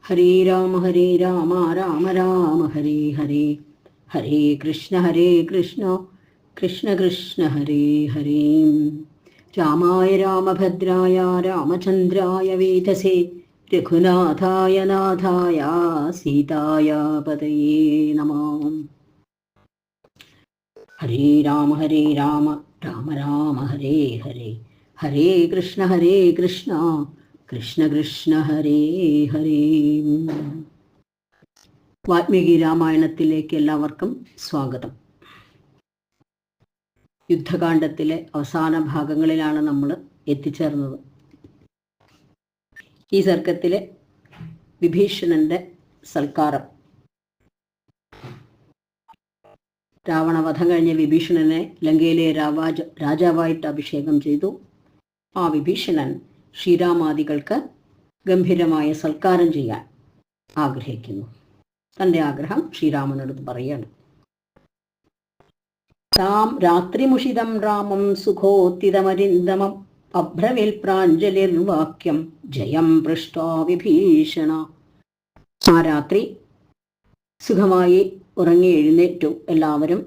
ഹരേ രാമ രാമ രാമ ഹരേ ഹരേ. ഹരേ കൃഷ്ണ കൃഷ്ണ കൃഷ്ണ ഹരേ ഹരേ. രാമായ രാമഭദ്രായ രാമചന്ദ്രായ വേധസേ രഘുനാഥായ നാഥായ സീതായ പതയേ നമഃ. ഹരേ രാമ രാമ രാമ ഹരേ ഹരേ. ഹരേ കൃഷ്ണ കൃഷ്ണ കൃഷ്ണ ഹരേ ഹരേ. വാൽമീകി രാമായണത്തിലേക്ക് എല്ലാവർക്കും സ്വാഗതം. യുദ്ധകാണ്ഡത്തിലെ അവസാന ഭാഗങ്ങളിലാണ് നമ്മൾ എത്തിച്ചേർന്നത്. ഈ സർഗത്തിലെ വിഭീഷണന്റെ സൽക്കാരം, രാവണവധം കഴിഞ്ഞ വിഭീഷണനെ ലങ്കയിലെ രാജാവായിട്ട് അഭിഷേകം ചെയ്തു. ആ വിഭീഷണൻ ശ്രീരാമാദികൾക്ക് ഗംഭീരമായ സൽക്കാരം ചെയ്യാൻ ആഗ്രഹിക്കുന്നു. തൻ്റെ ആഗ്രഹം ശ്രീരാമനോട് പറയാണ്. താം രാത്രിമുഷിതം രാമം സുഖോത്തിതമരിന്ദമം അഭ്രവിൽ പ്രാഞ്ജലിർവാക്യം ജയം പൃഷ്ടാ വിഭീഷണ. ആ രാത്രി സുഖമായി ഉറങ്ങി എഴുന്നേറ്റു എല്ലാവരും.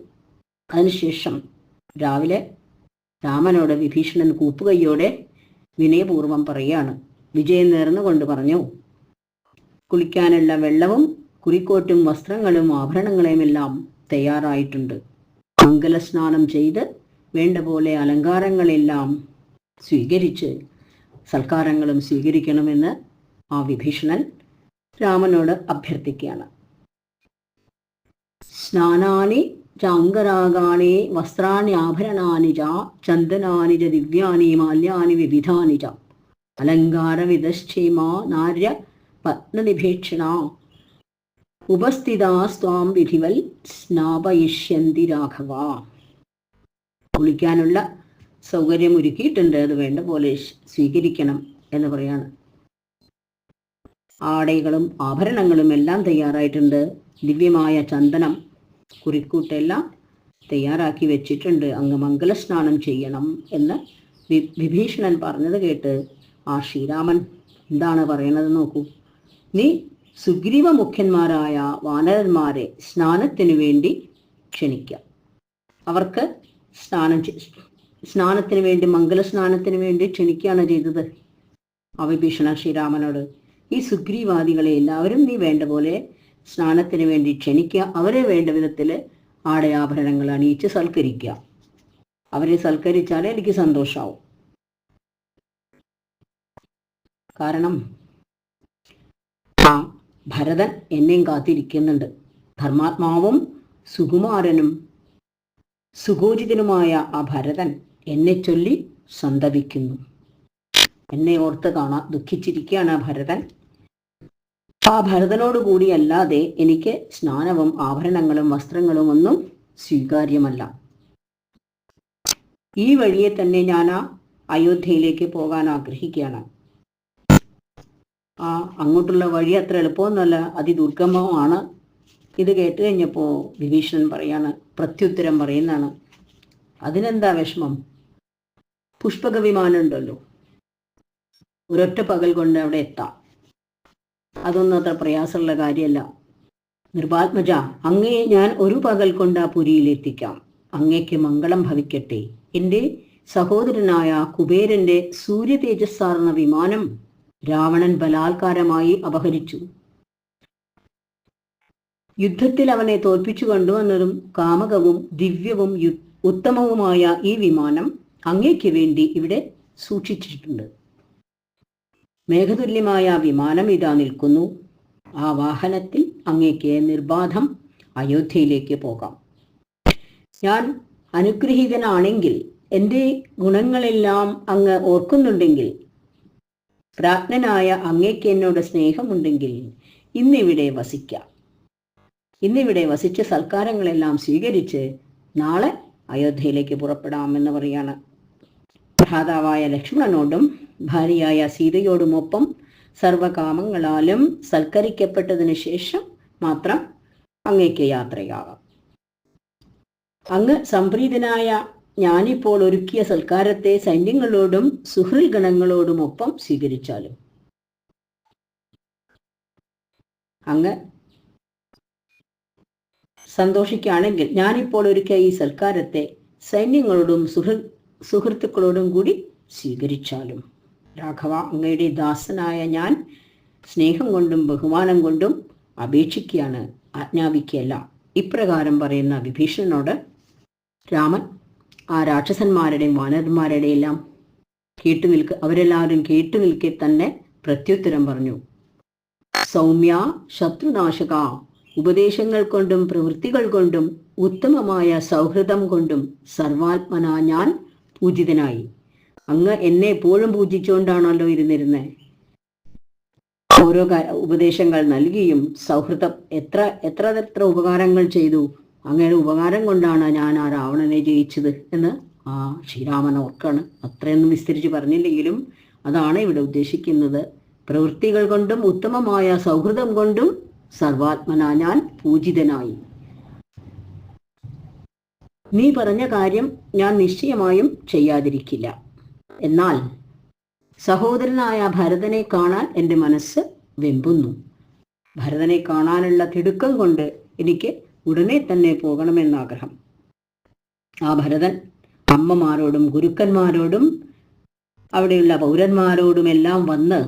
അതിനുശേഷം രാവിലെ രാമനോട് വിഭീഷണൻ കൂപ്പുകയ്യോടെ വിനയപൂർവം പറയാണ്. വിജയം നേർന്നുകൊണ്ട് പറഞ്ഞു, കുളിക്കാനുള്ള വെള്ളവും കുറിക്കോട്ടും വസ്ത്രങ്ങളും ആഭരണങ്ങളെയുമെല്ലാം തയ്യാറായിട്ടുണ്ട്. മംഗലസ്നാനം ചെയ്ത് വേണ്ട പോലെ അലങ്കാരങ്ങളെല്ലാം സ്വീകരിച്ച് സൽക്കാരങ്ങളും സ്വീകരിക്കണമെന്ന് ആ വിഭീഷണൻ രാമനോട് അഭ്യർത്ഥിക്കുകയാണ്. സ്നാനാനി ചാങ്കരാഗാണി വസ്ത്രാണി ആഭരണാനി ച ചന്ദനാനി ച ദിവ്യാനി മാല്യാനി വിവിധാനി ച അലങ്കാരവിദശ്ചേമാ നാര്യ പത്മനിഭീക്ഷണ ഉപസ്ഥിതാസ്ത്വാം വിധിവൽ സ്നാപയിഷ്യന്തി രാഘവ. കുളിക്കാനുള്ള സൗകര്യം ഒരുക്കിയിട്ടുണ്ട്, അത് വേണ്ട പോലെ സ്വീകരിക്കണം എന്ന് പറയാണ്. ആടകളും ആഭരണങ്ങളും എല്ലാം തയ്യാറായിട്ടുണ്ട്. ദിവ്യമായ ചന്ദനം കുറിക്കൂട്ടെല്ലാം തയ്യാറാക്കി വെച്ചിട്ടുണ്ട്. അങ്ങ് മംഗലസ്നാനം ചെയ്യണം എന്ന് വിഭീഷണൻ പറഞ്ഞത് കേട്ട് ആ ശ്രീരാമൻ എന്താണ് പറയണത് നോക്കൂ. നീ സുഗ്രീവ മുഖ്യന്മാരായ വാനരന്മാരെ സ്നാനത്തിനു വേണ്ടി ക്ഷണിക്കുക. അവർക്ക് സ്നാനത്തിന് വേണ്ടി, മംഗലസ്നാനത്തിന് വേണ്ടി ക്ഷണിക്കുകയാണ് ചെയ്തത് ആ വിഭീഷണൻ ശ്രീരാമനോട്. ഈ സുഗ്രീവാദികളെ എല്ലാവരും നീ വേണ്ട പോലെ സ്നാനത്തിന് വേണ്ടി ക്ഷണിക്കുക. അവരെ വേണ്ട വിധത്തിൽ ആടയാഭരണങ്ങൾ അണിയിച്ച് സൽക്കരിക്കുക. അവരെ സൽക്കരിച്ചാലേ എനിക്ക് സന്തോഷമാവും. കാരണം ആ ഭരതൻ എന്നെയും കാത്തിരിക്കുന്നുണ്ട്. ധർമാത്മാവും സുകുമാരനും സുഗോചിതനുമായ ആ ഭരതൻ എന്നെ ചൊല്ലി സന്തപിക്കുന്നു. എന്നെ ഓർത്ത് ദുഃഖിച്ചിരിക്കുകയാണ് ആ ഭരതൻ. ആ ഭരതനോട് കൂടിയല്ലാതെ എനിക്ക് സ്നാനവും ആഭരണങ്ങളും വസ്ത്രങ്ങളും ഒന്നും സ്വീകാര്യമല്ല. ഈ വഴിയെ തന്നെ ഞാൻ ആ അയോധ്യയിലേക്ക് പോകാൻ ആഗ്രഹിക്കുകയാണ്. ആ അങ്ങോട്ടുള്ള വഴി അത്ര എളുപ്പമൊന്നുമല്ല, അതിദുർഗമമാണ്. ഇത് കേട്ട് കഴിഞ്ഞപ്പോൾ വിഭീഷണൻ പറയാണ്, പ്രത്യുത്തരം പറയുന്നതാണ്. അതിനെന്താ വിഷമം? പുഷ്പക വിമാനം ഉണ്ടല്ലോ, ഒരൊറ്റ പകൽ കൊണ്ട് അവിടെ എത്താം. അതൊന്നും അത്ര പ്രയാസമുള്ള കാര്യമല്ല. നിർവാത്മജ, അങ്ങയെ ഞാൻ ഒരു പകൽ കൊണ്ട് ആ പുരിയിലെത്തിക്കാം. അങ്ങയ്ക്ക് മംഗളം ഭവിക്കട്ടെ. എൻ്റെ സഹോദരനായ കുബേരന്റെ സൂര്യ തേജസ്സാർന്ന വിമാനം രാവണൻ ബലാത്കാരമായി അപഹരിച്ചു. യുദ്ധത്തിൽ അവനെ തോൽപ്പിച്ചു കൊണ്ടുവന്നതും കാമകവും ദിവ്യവും ഉത്തമവുമായ ഈ വിമാനം അങ്ങയ്ക്ക് വേണ്ടി ഇവിടെ സൂക്ഷിച്ചിട്ടുണ്ട്. മേഘതുല്യമായ വിമാനം ഇതാ നിൽക്കുന്നു. ആ വാഹനത്തിൽ അങ്ങേക്ക് നിർബാധം അയോധ്യയിലേക്ക് പോകാം. ഞാൻ അനുഗ്രഹീതനാണെങ്കിൽ, എൻ്റെ ഗുണങ്ങളെല്ലാം അങ്ങ് ഓർക്കുന്നുണ്ടെങ്കിൽ, പ്രാജ്ഞനായ അങ്ങേക്ക് എന്നോട് സ്നേഹമുണ്ടെങ്കിൽ ഇന്നിവിടെ വസിക്കാം. ഇന്നിവിടെ വസിച്ച് സൽക്കാരങ്ങളെല്ലാം സ്വീകരിച്ച് നാളെ അയോധ്യയിലേക്ക് പുറപ്പെടാമെന്ന് പറയാണ്. ഭ്രാതാവായ ലക്ഷ്മണനോടും ഭാര്യയായ സീതയോടുമൊപ്പം സർവകാമങ്ങളാലും സൽക്കരിക്കപ്പെട്ടതിന് ശേഷം മാത്രം അങ്ങേക്ക് യാത്രയാകാം. അങ്ങ് സംപ്രീതനായ ഞാനിപ്പോൾ ഒരുക്കിയ സൽക്കാരത്തെ സൈന്യങ്ങളോടും സുഹൃൽ ഗണങ്ങളോടുമൊപ്പം സ്വീകരിച്ചാലും അങ്ങ് സന്തോഷിക്കുകയാണെങ്കിൽ ഞാനിപ്പോൾ ഒരുക്കിയ ഈ സൽക്കാരത്തെ സൈന്യങ്ങളോടും സുഹൃത്തുക്കളോടും കൂടി സ്വീകരിച്ചാലും. രാഘവ, അങ്ങയുടെ ദാസനായ ഞാൻ സ്നേഹം കൊണ്ടും ബഹുമാനം കൊണ്ടും അപേക്ഷിക്കുകയാണ്, ആജ്ഞാപിക്കുകയല്ല. ഇപ്രകാരം പറയുന്ന വിഭീഷണനോട് രാമൻ ആ രാക്ഷസന്മാരുടെയും വാനരന്മാരുടെയും എല്ലാം അവരെല്ലാവരും കേട്ടുനിൽക്കെ തന്നെ പ്രത്യുത്തരം പറഞ്ഞു. സൗമ്യ ശത്രുനാശക, ഉപദേശങ്ങൾ കൊണ്ടും പ്രവൃത്തികൾ കൊണ്ടും ഉത്തമമായ സൗഹൃദം കൊണ്ടും സർവാത്മന ഞാൻ പൂജിതനായി. അങ്ങ് എന്നെ എപ്പോഴും പൂജിച്ചുകൊണ്ടാണല്ലോ ഇരുന്നിരുന്നത്. ഓരോ ഉപദേശങ്ങൾ നൽകിയും സൗഹൃദം എത്ര ഉപകാരങ്ങൾ ചെയ്തു. അങ്ങയുടെ ഉപകാരം കൊണ്ടാണ് ഞാൻ ആ രാവണനെ ജയിച്ചത് എന്ന് ആ ശ്രീരാമൻ ഓർക്കാണ്. അത്രയൊന്നും വിസ്തരിച്ച് പറഞ്ഞില്ലെങ്കിലും അതാണ് ഇവിടെ ഉദ്ദേശിക്കുന്നത്. പ്രവൃത്തികൾ കൊണ്ടും ഉത്തമമായ സൗഹൃദം കൊണ്ടും സർവാത്മന ഞാൻ പൂജിതനായി. നീ പറഞ്ഞ കാര്യം ഞാൻ നിശ്ചയമായും ചെയ്യാതിരിക്കില്ല. എന്നാൽ സഹോദരനായ ഭരതനെ കാണാൻ എൻ്റെ മനസ്സ് വെമ്പുന്നു. ഭരതനെ കാണാനുള്ള തിടുക്കം കൊണ്ട് എനിക്ക് ഉടനെ തന്നെ പോകണമെന്നാഗ്രഹം. ആ ഭരതൻ അമ്മമാരോടും ഗുരുക്കന്മാരോടും അവിടെയുള്ള പൗരന്മാരോടുമെല്ലാം വന്ന്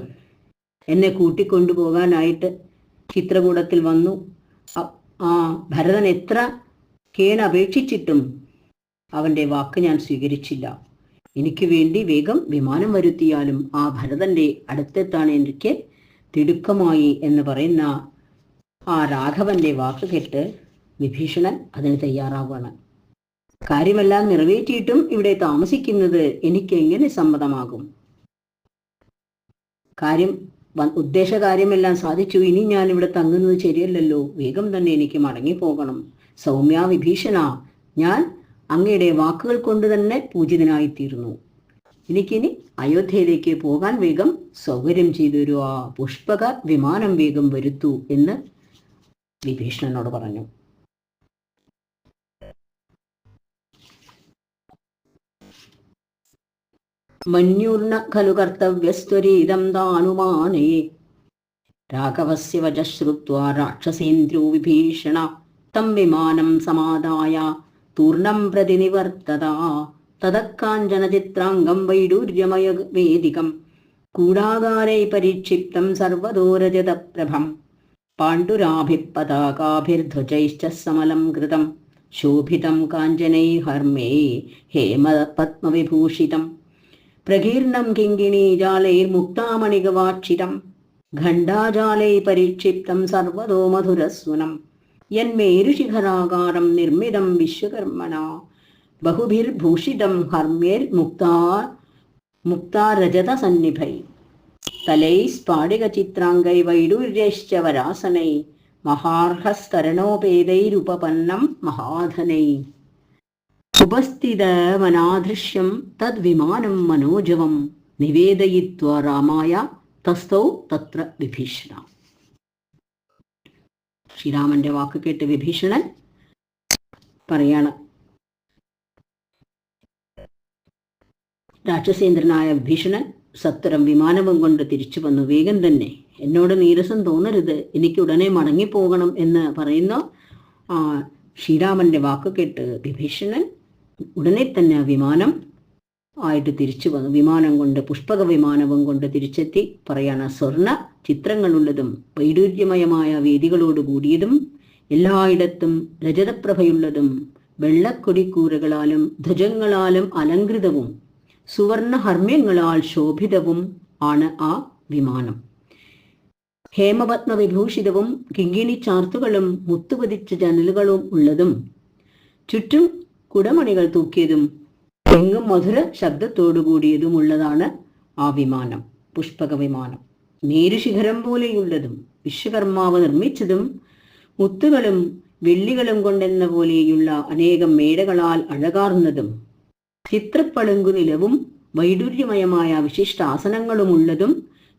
എന്നെ കൂട്ടിക്കൊണ്ടുപോകാനായിട്ട് ചിത്രകൂടത്തിൽ വന്നു. ആ ഭരതൻ എത്ര കേണപേക്ഷിച്ചിട്ടും അവൻ്റെ വാക്ക് ഞാൻ സ്വീകരിച്ചില്ല. എനിക്ക് വേണ്ടി വേഗം വിമാനം വരുത്തിയാലും ആ ഭരതൻ്റെ അടുത്തെത്താൻ എനിക്ക് തിടുക്കമായി എന്ന് പറയുന്ന ആ രാഘവന്റെ വാക്ക് കേട്ട് വിഭീഷണൻ അതിന് തയ്യാറാവുകയാണ്. കാര്യമെല്ലാം നിറവേറ്റിയിട്ടും ഇവിടെ താമസിക്കുന്നത് എനിക്ക് എങ്ങനെ സമ്മതമാകും? ഉദ്ദേശകാര്യമെല്ലാം സാധിച്ചു. ഇനി ഞാൻ ഇവിടെ തങ്ങുന്നത് ശരിയല്ലല്ലോ. വേഗം തന്നെ എനിക്ക് മടങ്ങിപ്പോകണം. സൗമ്യ വിഭീഷണ, ഞാൻ അങ്ങയുടെ വാക്കുകൾ കൊണ്ട് തന്നെ പൂജിതനായിത്തീർന്നു. എനിക്കിനി അയോധ്യയിലേക്ക് പോകാൻ വേഗം സൗകര്യം ചെയ്തൊരു ആ പുഷ്പക വിമാനം വേഗം വരുത്തൂ എന്ന് വിഭീഷണനോട് പറഞ്ഞു. മന്യൂർണ ഖലു കർത്തവ്യസ്ത്വരീതം താനുമാനേ രാഘവസ്യ വചഃ ശ്രുത്വാ രാക്ഷസേന്ദ്രോ വിഭീഷണ തം വിമാനം സമാദായ തൂർണം പ്രതി നിവർത്തത. തതഃകാഞ്ചനചിത്രാംഗം വൈഡൂര്യമയ വേദികം കൂടാകാരൈ പരിക്ഷിപ്തം സർവതോരജതപ്രഭം പാണ്ഡുരാഭിപതാകാഭിർധ്വജൈശ്ച സമലം കൃതം ശോഭിതം കാഞ്ചനൈ ഹർമേ ഹേമപത്മവിഭൂഷിതം പ്രകീർണം കിങ്കിണീജാലൈർമുക്താമണികവാക്ഷിതം ഖണ്ഡാജാലൈ പരിക്ഷിപ്തം സർവതോ മധുരസ്വനം യന്മേരുശിഖരാകാരം നിർമ്മിതം വിശ്വകർമ്മണ ബഹുഭിർഭൂഷിതം ഹർമ്യേർ മുക്താരജതസന്നിഭൈ തലൈ സ്ഫാടികചിത്രാംഗൈ വൈഡൂര്യശ്ച വരാസനൈ മഹാർഹസ്തരണോപേതൈരുപപന്നം മഹാധനൈ ഉപസ്ഥിതമനാദൃശ്യം തദ്വിമാനം മനോജവം നിവേദയിത്വാ രാമായ തസ്ഥൗ തത്ര വിഭീഷണ. ശ്രീരാമന്റെ വാക്ക് കേട്ട് വിഭീഷണൻ പറയാണ്, രാക്ഷസേന്ദ്രനായ വിഭീഷണൻ സത്വരം വിമാനവും കൊണ്ട് തിരിച്ചു വന്നു. വേഗം തന്നെ, എന്നോട് നീരസം തോന്നരുത്, എനിക്ക് ഉടനെ മടങ്ങിപ്പോകണം എന്ന് പറയുന്ന ശ്രീരാമന്റെ വാക്ക് കേട്ട് വിഭീഷണൻ ഉടനെ തന്നെ വിമാനം ആയിട്ട് തിരിച്ചു വന്നു. വിമാനം കൊണ്ട്, പുഷ്പക വിമാനവും കൊണ്ട് തിരിച്ചെത്തി പറയാണ്, സ്വർണ്ണ ചിത്രങ്ങളുള്ളതും വൈഡൂര്യമയമായ വേദികളോട് കൂടിയതും എല്ലായിടത്തും രജതപ്രഭയുള്ളതും വെള്ളക്കൊടിക്കൂരകളാലും ധ്വജങ്ങളാലും അലങ്കൃതവും സുവർണ ഹർമ്മ്യങ്ങളാൽ ശോഭിതവും ആണ് ആ വിമാനം. ഹേമപത്മ വിഭൂഷിതവും കിങ്കിണി ചാർത്തുകളും മുത്തുപതിച്ച ജനലുകളും ഉള്ളതും ചുറ്റും കുടമണികൾ തൂക്കിയതും എങ്ങും മധുര ശബ്ദത്തോടുകൂടിയതുമുള്ളതാണ് ആ വിമാനം, പുഷ്പക വിമാനം. മേരുശിഖരം പോലെയുള്ളതും വിശ്വകർമാവ് നിർമ്മിച്ചതും മുത്തുകളും വെള്ളികളും കൊണ്ടെന്ന പോലെയുള്ള അനേകം മേടകളാൽ അഴകാർന്നതും ചിത്രപ്പളുങ്കു നിലവും വൈഡൂര്യമയമായ വിശിഷ്ടാസനങ്ങളുമുള്ളതും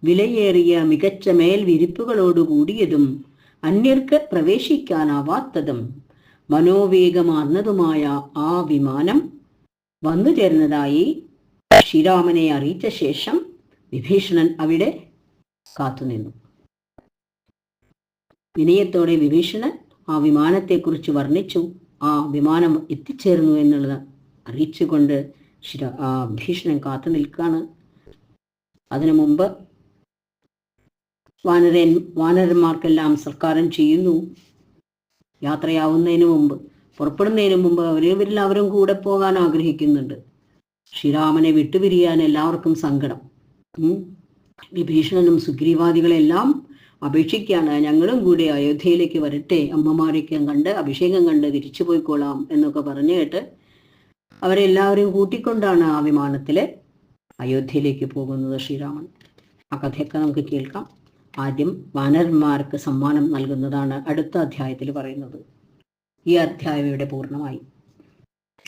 വിലയേറിയ മികച്ച മേൽവിരിപ്പുകളോടുകൂടിയതും അന്യർക്ക് പ്രവേശിക്കാനാവാത്തതും മനോവേഗമാർന്നതുമായ ആ വിമാനം വന്നു ചേർന്നതായി ശ്രീരാമനെ അറിയിച്ച ശേഷം വിഭീഷണൻ അവിടെ കാത്തുനിന്നു. വിനയത്തോടെ വിഭീഷണൻ ആ വിമാനത്തെക്കുറിച്ച് വർണ്ണിച്ചു. ആ വിമാനം എത്തിച്ചേർന്നു എന്നുള്ളത് അറിയിച്ചുകൊണ്ട് ഭീഷണൻ കാത്തു നിൽക്കുകയാണ്. അതിനു മുമ്പ് വാനരന്മാർക്കെല്ലാം സൽക്കാരം ചെയ്യുന്നു. യാത്രയാവുന്നതിന് മുമ്പ്, പുറപ്പെടുന്നതിന് മുമ്പ് അവരെല്ലാവരും കൂടെ പോകാൻ ആഗ്രഹിക്കുന്നുണ്ട്. ശ്രീരാമനെ വിട്ടുപിരിയാൻ എല്ലാവർക്കും സങ്കടം. വിഭീഷണനും സുഗ്രീവാദികളെല്ലാം അപേക്ഷിക്കുകയാണ്, ഞങ്ങളും കൂടി അയോധ്യയിലേക്ക് വരട്ടെ, അമ്മമാരെയൊക്കെ കണ്ട് അഭിഷേകം കണ്ട് തിരിച്ചു പോയിക്കോളാം എന്നൊക്കെ പറഞ്ഞു കേട്ട് അവരെല്ലാവരും കൂട്ടിക്കൊണ്ടാണ് ആ വിമാനത്തിൽ അയോധ്യയിലേക്ക് പോകുന്നത് ശ്രീരാമൻ. ആ കഥയൊക്കെ നമുക്ക് കേൾക്കാം. ആദ്യം വാനരന്മാർക്ക് സമ്മാനം നൽകുന്നതാണ് അടുത്ത അധ്യായത്തിൽ പറയുന്നത്. ഈ അധ്യായം ഇവിടെ പൂർണ്ണമായി.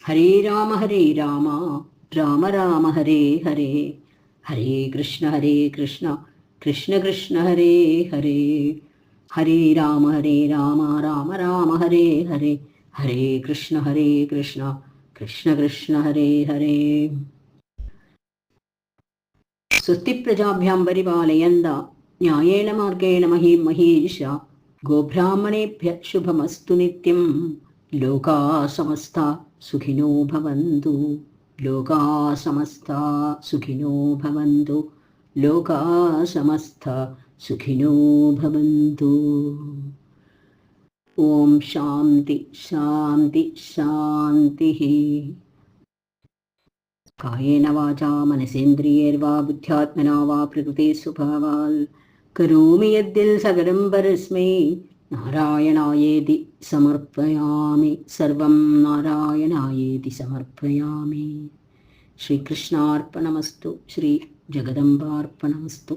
ഹരേ രാമ രാമ രാമ ഹരേ ഹരേ, ഹരേ കൃഷ്ണ കൃഷ്ണ കൃഷ്ണ ഹരേ ഹരേ, ഹരേ രാമ രാമ രാമ ഹരേ ഹരേ, ഹരേ കൃഷ്ണ കൃഷ്ണ കൃഷ്ണ ഹരേ ഹരേ. സ്വസ്തി പ്രജാഭ്യാം പരിപാലയന്ത ന്യായേന മാർഗേണ മഹീം മഹീഷ, ഗോബ്രാഹ്മണേഭ്യ ശുഭമസ്തു നിത്യം, ലോകാ സമസ്ത സുഖിനോ ഭവന്തു, ലോകാ സമസ്ത സുഖിനോ ഭവന്തു, ലോകാ സമസ്ത സുഖിനോ ഭവന്തു. ഓം ശാന്തി ശാന്തി ശാന്തി. കായേന വാചാ മനസേന്ദ്രിയേർവാ ബുദ്ധ്യാത്മനാ വാ പ്രകൃതി സ്വഭാവാൽ കരോമി യദ്ദിൽ സകലം പരസ്മൈ നാരായണായേതി സമർപ്പയാമി, സർവം നാരായണായേതി സമർപ്പയാമി. ശ്രീകൃഷ്ണാർപ്പണമസ്തു. ശ്രീ ജഗദംബാർപ്പണമസ്തു.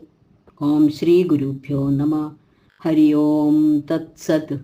ഓം ശ്രീ ഗുരുഭ്യോ നമഃ. ഹരി ഓം തത്സത്.